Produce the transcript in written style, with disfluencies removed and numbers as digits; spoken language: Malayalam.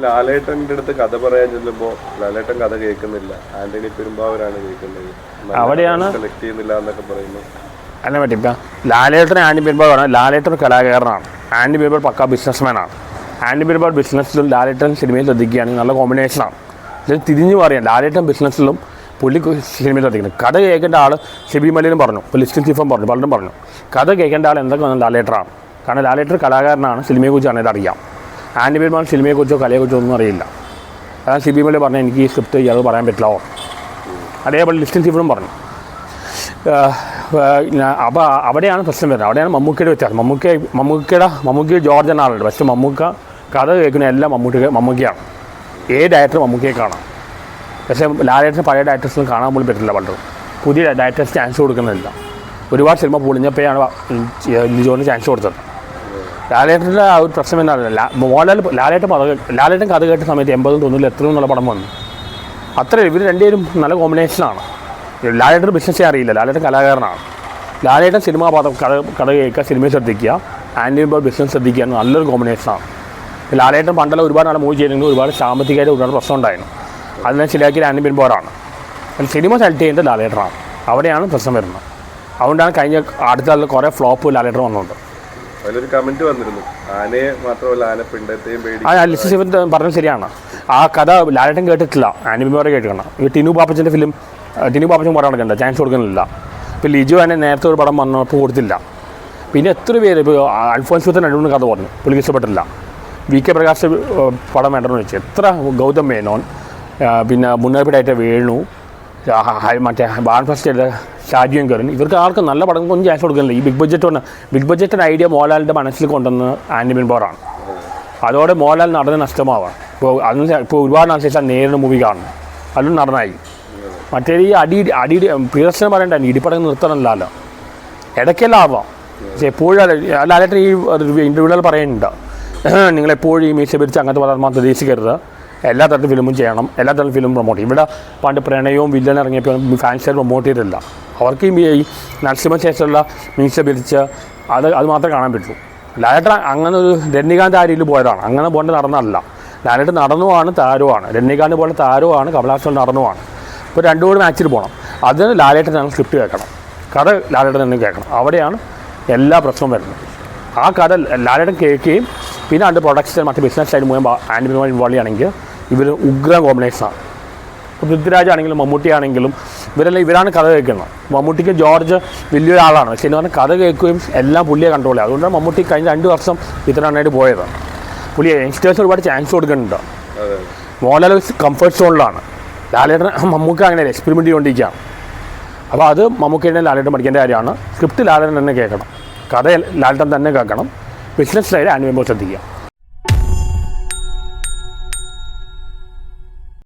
ലാലേട്ടൻ്റെ അടുത്ത് കഥ പറയാൻ ചെല്ലുമ്പോൾ ലാലേട്ടൻ കഥ കേൾക്കുന്നില്ല, ആന്റണി പെരുമ്പാവൂരാണ് കേൾക്കുന്നത്, അവിടെയാണ് സെലക്ട് ചെയ്യുന്നില്ല എന്നൊക്കെ പറയുന്നു. അതിനെ പറ്റി ഇപ്പം ലാലേട്ടൻ ആന്റണി പെരുമ്പാവൂരാണ്. ലാലേട്ടൻ കലാകാരനാണ്, ആന്റണി പെരുമ്പാവൂർ പക്കാ ബിസിനസ്മാനാണ്. ആന്റണി പെരുമ്പാവൂർ ബിസിനസ്സിലും ലാലേട്ടൻ സിനിമയിൽ ശ്രദ്ധിക്കുകയാണെങ്കിൽ നല്ല കോമ്പിനേഷനാണ്. ഇത് തിരിഞ്ഞു പറയാം, ലാലേട്ടൻ ബിസിനസ്സിലും പുള്ളി സിനിമയിൽ ശ്രദ്ധിക്കുന്നത്. കഥ കേൾക്കേണ്ട ആൾ ഷെബി മലയിലും പറഞ്ഞു, ലിസ്റ്റിൻ ചീഫും പറഞ്ഞു, പലരും പറഞ്ഞു. കഥ കേൾക്കേണ്ട ആൾ എന്തൊക്കെ വന്നാൽ ലാലേട്ടറാണ്. കാരണം ലാലേട്ടർ കലാകാരനാണ്, സിനിമയെക്കുറിച്ച് അറിയാൻ അറിയാം. ആന്റണി പെരുമ്പാവൂർ സിനിമയെക്കുറിച്ചോ കലയെക്കുറിച്ചോ ഒന്നും അറിയില്ല. അതാണ് ഷെബി മലയിൽ പറഞ്ഞാൽ എനിക്ക് ഈ സ്ക്രിപ്റ്റ് അത് പറയാൻ പറ്റില്ല. അതേപോലെ ലിസ്റ്റിൻ ചീഫിനും പറഞ്ഞു. അപ്പോൾ അവിടെയാണ് പ്രശ്നം വരുന്നത്. അവിടെയാണ് മമ്മൂക്കയുടെ വ്യത്യാസം. മമ്മൂക്കി ജോർജ് എന്ന ആളുണ്ട്. പക്ഷേ മമ്മൂക്ക കഥ കേൾക്കുന്ന എല്ലാം മമ്മൂക്കയാണ്. ഏത് ഡയറക്ടർ മമ്മൂക്കയെ കാണാം. പക്ഷേ ലാലേട്ടന് പഴയ ഡയറക്ടേഴ്സിനും കാണാൻ പോലും പറ്റില്ല. പലരും പുതിയ ഡയറക്ടേഴ്സ് ചാൻസ് കൊടുക്കുന്നില്ല. ഒരുപാട് സിനിമ പൊളിഞ്ഞപ്പോഴാണ് ലിജോന് ചാൻസ് കൊടുത്തത്. ലാലേട്ടൻ്റെ ആ ഒരു പ്രശ്നം എന്താണ്, ലാലേട്ടൻ കഥ കേട്ട സമയത്ത് 80 90 എത്രയും നല്ല പടം വന്നു. അത്ര ഇവർ രണ്ടുപേരും നല്ല കോമ്പിനേഷനാണ്. ലാലേട്ടൻ ബിസിനസ്സേ അറിയില്ല, ലാലേട്ടൻ കലാകാരനാണ്. ലാലേട്ടൻ സിനിമ കഥ കേൾക്കുക, സിനിമയെ ശ്രദ്ധിക്കുക, ആന്റണി പെരുമ്പാവൂർ ബിസിനസ് ശ്രദ്ധിക്കുക, നല്ലൊരു കോമ്പിനേഷനാണ്. ലാലേട്ടൻ പണ്ടെല്ലാം ഒരുപാട് നാളെ മൂവ് ചെയ്തിരുന്നു, ഒരുപാട് സാമ്പത്തികമായിട്ട് ഒരുപാട് പ്രശ്നം ഉണ്ടായിരുന്നു. അതിനെ ശരിയാക്കിയത് ആന്റണി പെരുമ്പാവൂരാണ്. സിനിമ സെലക്ട് ചെയ്യുന്നത് ലാലേട്ടനാണ്. അവിടെയാണ് പ്രശ്നം വരുന്നത്. അതുകൊണ്ടാണ് കഴിഞ്ഞ അടുത്ത കാലത്ത് കുറേ ഫ്ലോപ്പ് ലാലേട്ടൻ വന്നുകൊണ്ട്. അതിലൊരു കമന്റ് വന്നിരുന്നു, ആനയെ മാത്രമല്ല ആനപ്പിണ്ടത്തെയും പേടി. ലിസ്റ്റ് ശിവൻ പറഞ്ഞത് ശരിയാണ്. ആ കഥ ലാലേട്ടൻ കേട്ടിട്ടില്ല, ആന്റണി പെരുമ്പാവൂർ കേട്ടിട്ടുണ്ട്. ഈ ടിനു പാപ്പച്ചൻ്റെ ഫിലിം, ടിനു പാപ്പച്ചൻ പടം നടക്കണ്ട, ചാൻസ് കൊടുക്കുന്നില്ല. ഇപ്പോൾ ലിജു തന്നെ നേരത്തെ ഒരു പടം വന്നപ്പോൾ കൊടുത്തില്ല. പിന്നെ എത്ര പേര്, ഇപ്പോൾ അൽഫോൻസ് പുത്തൻ 2 കഥ പറഞ്ഞു, പുള്ളിക്ക് ഇഷ്ടപ്പെട്ടില്ല. VK പ്രകാശ് പടം വേണ്ടെന്ന് വെച്ചു. എത്ര ഗൗതം മേനോൻ, പിന്നെ മുന്നേറിപ്പിട്ടായിട്ട് വേണു, മറ്റേ ബാൺ ഫസ്റ്റ് ഷാജിയും കയറി, ഇവർക്ക് ആർക്കും നല്ല പടം ഒന്നും ചാൻസ് കൊടുക്കുന്നില്ല. ഈ ബിഗ് ബഡ്ജറ്റ് ഐഡിയ മോഹൻലാലിൻ്റെ മനസ്സിൽ കൊണ്ടുവന്ന് ആന്റണി പെരുമ്പാവൂരാണ്. അതോടെ മോഹൻലാൽ നടന്ന് നഷ്ടമാവാണ്. ഇപ്പോൾ ഒരുപാട് നാൾ ശേഷം നേരിടുന്ന മൂവി കാണുന്നു, അതും നടന്നായി. മറ്റേ ഈ അടി പ്രിയദർശനം പറയണ്ട, ഇടിപ്പടം നിർത്തണമല്ലോ, ഇടയ്ക്കെല്ലാം ആവാം. പക്ഷേ എപ്പോഴും ലാലേട്ടൻ ഈ ഇൻ്റർവ്യൂകൾ പറയുന്നുണ്ട്, നിങ്ങളെപ്പോഴും ഈ മീശ പിരിച്ച് അങ്ങനത്തെ പദം മാത്രം ഉദ്ദേശിക്കരുത്, എല്ലാ തരത്തിലും ഫിലിമും ചെയ്യണം, എല്ലാ തരത്തിലും ഫിലിം പ്രൊമോട്ട് ചെയ്യും. ഇവിടെ പണ്ട് പ്രണയവും വില്ലൻ ഇറങ്ങിയപ്പോൾ ഫാൻസുകാർ പ്രൊമോട്ട് ചെയ്തില്ല. അവർക്ക് ഈ നരസിംഹ ശേഷമുള്ള മീശ പിരിച്ച് അത് മാത്രമേ കാണാൻ പറ്റുള്ളൂ. ലാലേട്ടൻ അങ്ങനെ ഒരു രജനീകാന്ത് ആ രീതിയിൽ പോയതാണ്, അങ്ങനെ പോകേണ്ട നടന്നല്ല. ലാലേട്ടൻ നടന്നുമാണ്, താരവുമാണ്. രജനീകാന്ത് പോലെ താരവുമാണ്, കമലഹാസൻ നടന്നുമാണ്. ഇപ്പോൾ 2 കൂടി മാച്ചിൽ പോകണം. അതിന് ലാലേട്ടൻ സ്ക്രിപ്റ്റ് കേൾക്കണം, കഥ ലാലേട്ടൻ തന്നെ കേൾക്കണം. അവിടെയാണ് എല്ലാ പ്രശ്നവും വരുന്നത്. ആ കഥ ലാലേട്ടൻ കേൾക്കുകയും പിന്നെ അതിൻ്റെ പ്രൊഡക്ഷൻ മറ്റ് ബിസിനസ് സൈഡ് മുഴുവൻ ആന്റണി പെരുമ്പാവൂർ ഇൻവോൾവ് ചെയ്യുകയാണെങ്കിൽ ഇവർ ഉഗ്ര കോമ്പിനേഷനാണ്. പൃഥ്വിരാജ് ആണെങ്കിലും മമ്മൂട്ടി ആണെങ്കിലും ഇവരാണ് കഥ കേൾക്കുന്നത്. മമ്മൂട്ടിക്ക് ജോർജ് വലിയൊരാളാണ്, പക്ഷേ എന്ന് പറഞ്ഞാൽ കഥ കേൾക്കുകയും എല്ലാം പുള്ളിയെ കൺട്രോൾ ചെയ്യുക. അതുകൊണ്ടാണ് മമ്മൂട്ടി കഴിഞ്ഞ 2 വർഷം ഇത്ര നന്നായിട്ട് പോയത്. പുള്ളി യങ്സ്റ്റേഴ്സ് ഒരുപാട് ചാൻസ് കൊടുക്കുന്നുണ്ട്. മോഹൻലാൽ കംഫർട്ട് സോണിലാണ്. ലാലേട്ടൻ മമ്മൂക്ക അങ്ങനെ എക്സ്പെരിമെൻറ്റ് ചെയ്തുകൊണ്ടിരിക്കുകയാണ്. അപ്പോൾ അത് മമ്മൂക്കയുടെ ലാലേട്ടൻ പഠിക്കേണ്ട കാര്യമാണ്. സ്ക്രിപ്റ്റ് ലാലേട്ടൻ തന്നെ കേൾക്കണം, കഥ ലാലേട്ടൻ തന്നെ കേൾക്കണം, ബിസിനസ് സൈഡ് ആന്റണി പെരുമ്പാവൂർ ശ്രദ്ധിക്കുക.